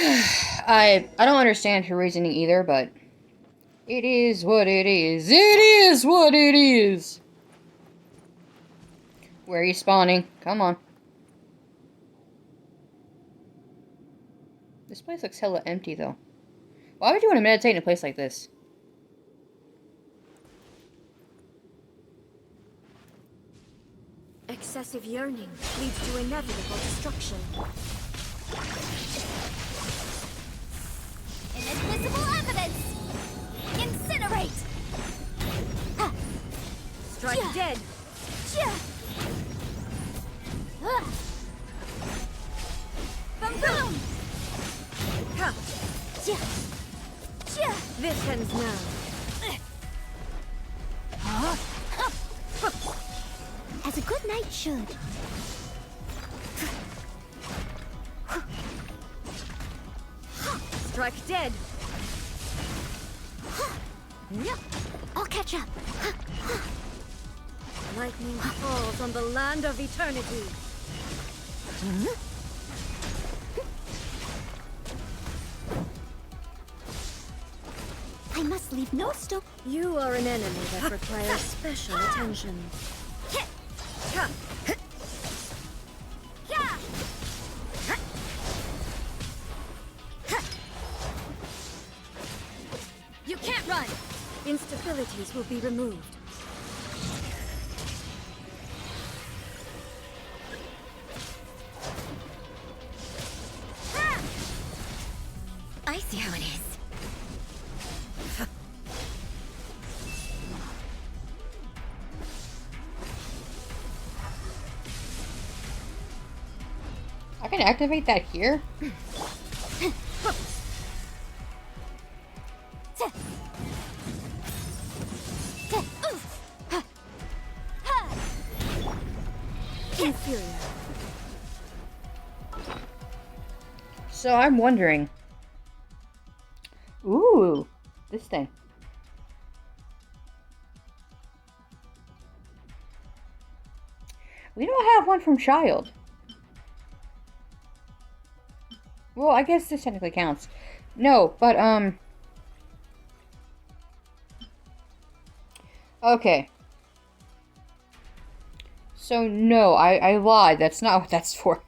I don't understand her reasoning either, but it is what it is. It is what it is. Where are you spawning? Come on. This place looks hella empty, though. Why would you want to meditate in a place like this? Excessive yearning leads to inevitable destruction. Inadmissible evidence! Incinerate! Strike dead! Boom boom! This ends now. As a good knight should. Strike dead! I'll catch up. Lightning falls on the land of eternity. I must leave no stone. You are an enemy that requires special attention. You can't run! Instabilities will be removed. I see how it is. I can activate that here? Inferior. So I'm wondering. Ooh, this thing. We don't have one from Child. Well, I guess this technically counts. No, but, okay. So, no, I lied. That's not what that's for.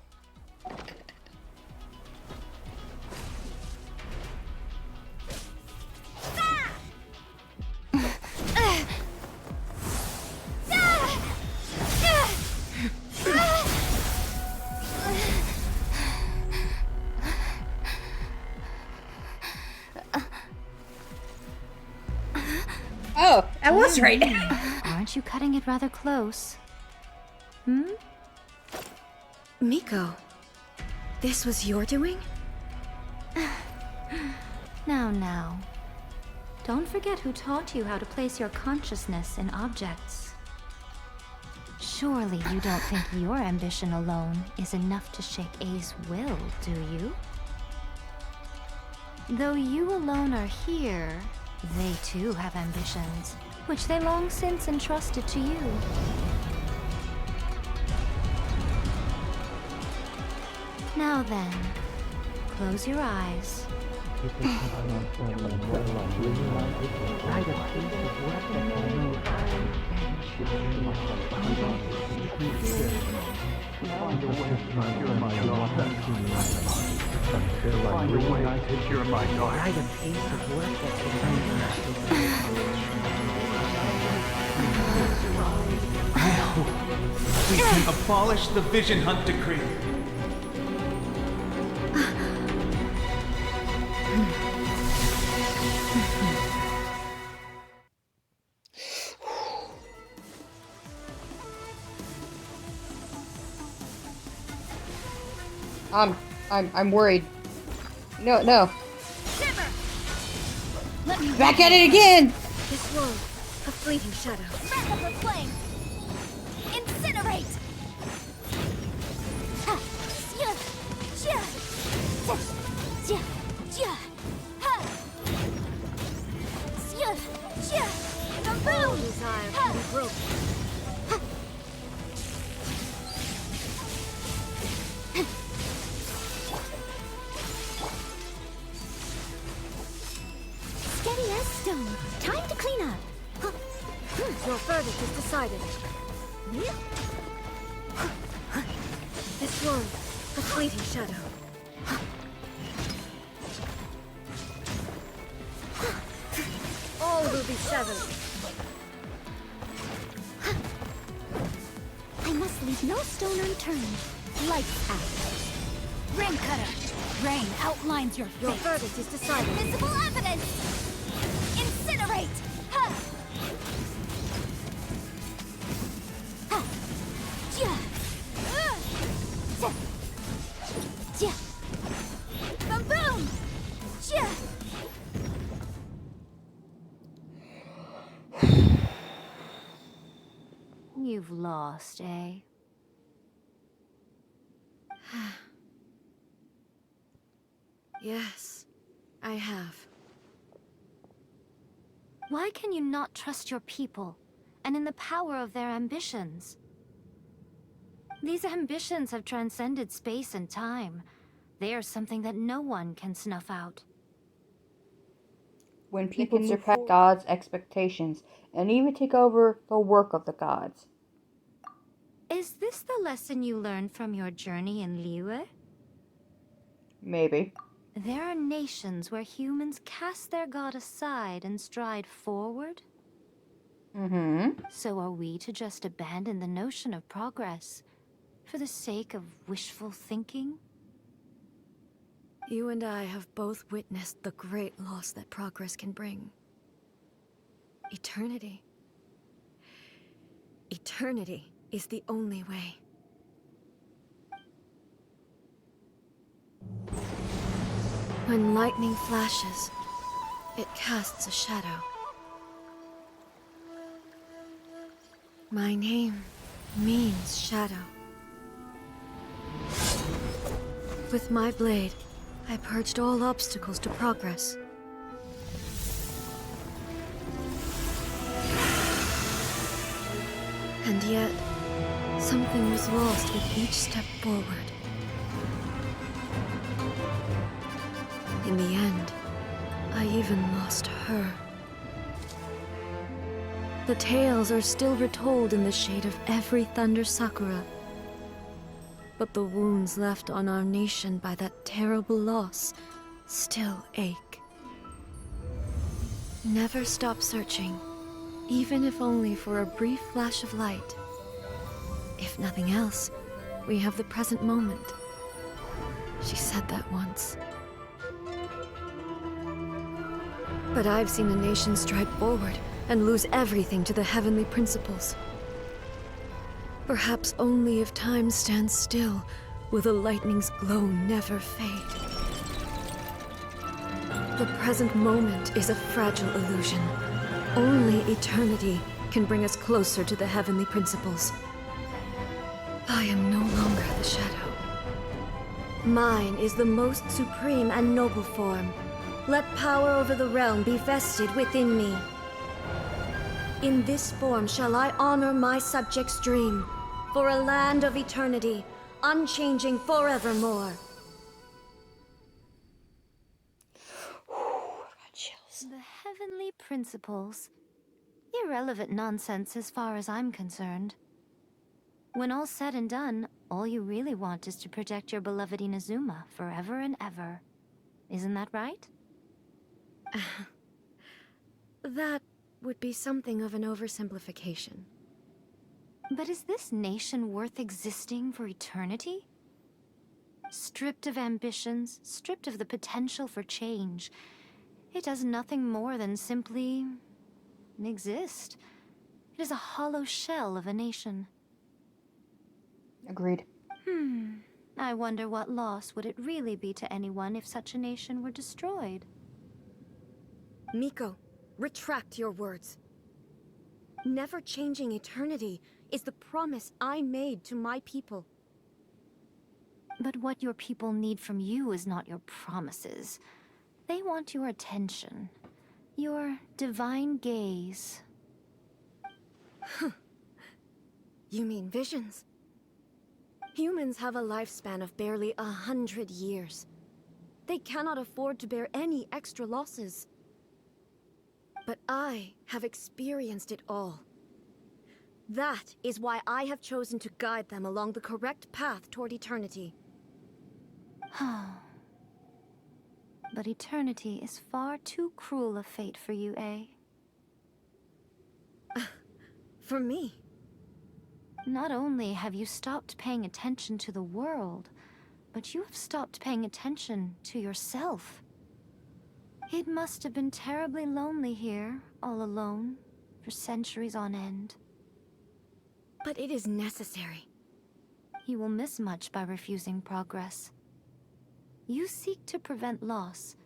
Oh, I was right. Aren't you cutting it rather close? Hmm? Miko, this was your doing? Now. Don't forget who taught you how to place your consciousness in objects. Surely you don't think your ambition alone is enough to shake A's will, do you? Though you alone are here, they too have ambitions, which they long since entrusted to you. Now then, close your eyes. We can abolish the Vision Hunt Decree. I'm worried. No. Shiver! Let me Back at it again! This world, a fleeting shadow. wrap up her flame! Incinerate! Ha! Sia! Sia! Sia! Sia! Ha! Sia! Sia! The All boom! desire can be broken. One, a fleeting shadow. All will be severed. I must leave no stone unturned. Lights out. Rain Cutter! Rain outlines your Your fate. verdict is decided. Visible evidence! Incinerate! Ha! Ha! Ja! Ja! Boom boom! Ja! You've lost, eh? Yes, I have. Why can you not trust your people, and in the power of their ambitions? These ambitions have transcended space and time. They are something that no one can snuff out. When people surpass God's expectations and even take over the work of the gods. Is this the lesson you learned from your journey in Liyue? Maybe. There are nations where humans cast their god aside and stride forward. So are we to just abandon the notion of progress for the sake of wishful thinking? You and I have both witnessed the great loss that progress can bring. Eternity. Eternity is the only way. When lightning flashes, it casts a shadow. My name means shadow. With my blade, I purged all obstacles to progress. And yet, something was lost with each step forward. In the end, I even lost her. The tales are still retold in the shade of every Thunder Sakura. But the wounds left on our nation by that terrible loss still ache. Never stop searching, even if only for a brief flash of light. If nothing else, we have the present moment. She said that once. But I've seen a nation stride forward and lose everything to the heavenly principles. Perhaps only if time stands still will the lightning's glow never fade. The present moment is a fragile illusion. Only eternity can bring us closer to the heavenly principles. I am no longer the shadow. Mine is the most supreme and noble form. Let power over the realm be vested within me. In this form shall I honor my subjects' dream, for a land of eternity, unchanging forevermore. The heavenly principles. Irrelevant nonsense as far as I'm concerned. When all's said and done, all you really want is to protect your beloved Inazuma forever and ever. Isn't that right? That would be something of an oversimplification. But is this nation worth existing for eternity? Stripped of ambitions, stripped of the potential for change, it does nothing more than simply exist. It is a hollow shell of a nation. Agreed. I wonder what loss would it really be to anyone if such a nation were destroyed? Miko, retract your words. Never changing eternity is the promise I made to my people. But what your people need from you is not your promises. They want your attention. Your divine gaze. You mean visions? Humans have a lifespan of barely 100 years. They cannot afford to bear any extra losses. But I have experienced it all. That is why I have chosen to guide them along the correct path toward eternity. But eternity is far too cruel a fate for you, eh? For me? Not only have you stopped paying attention to the world, but you have stopped paying attention to yourself. It must have been terribly lonely here, all alone, for centuries on end. But it is necessary. You will miss much by refusing progress. You seek to prevent loss,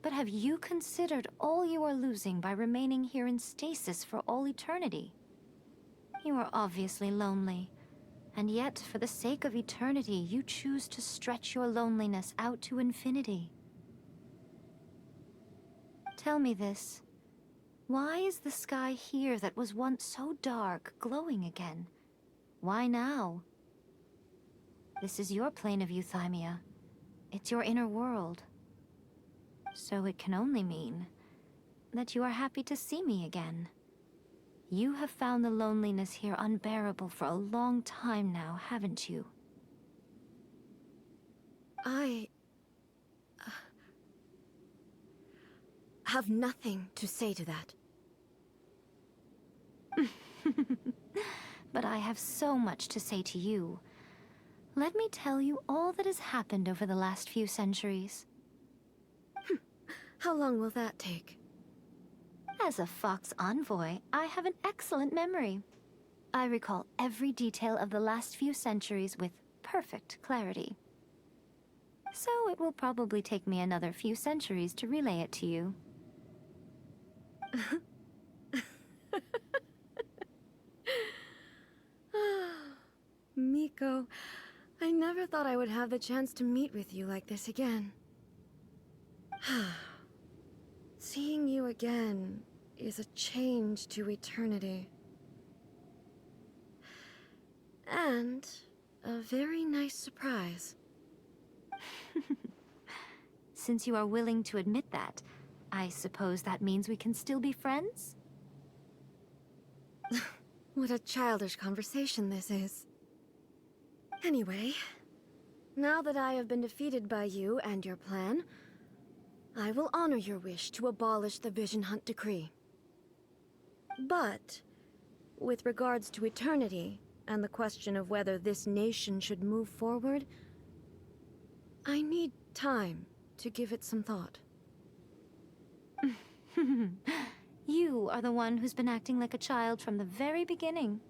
but have you considered all you are losing by remaining here in stasis for all eternity? You are obviously lonely, and yet for the sake of eternity you choose to stretch your loneliness out to infinity. Tell me this. Why is the sky here that was once so dark glowing again? Why now? This is your plane of euthymia. It's your inner world. So it can only mean that you are happy to see me again. You have found the loneliness here unbearable for a long time now, haven't you? I have nothing to say to that. But I have so much to say to you. Let me tell you all that has happened over the last few centuries. How long will that take? As a Fox envoy, I have an excellent memory. I recall every detail of the last few centuries with perfect clarity. So it will probably take me another few centuries to relay it to you. Miko, I never thought I would have the chance to meet with you like this again. Seeing you again is a change to eternity. And a very nice surprise. Since you are willing to admit that, I suppose that means we can still be friends? What a childish conversation this is. Anyway, now that I have been defeated by you and your plan, I will honor your wish to abolish the Vision Hunt Decree. But, with regards to eternity, and the question of whether this nation should move forward, I need time to give it some thought. You are the one who's been acting like a child from the very beginning.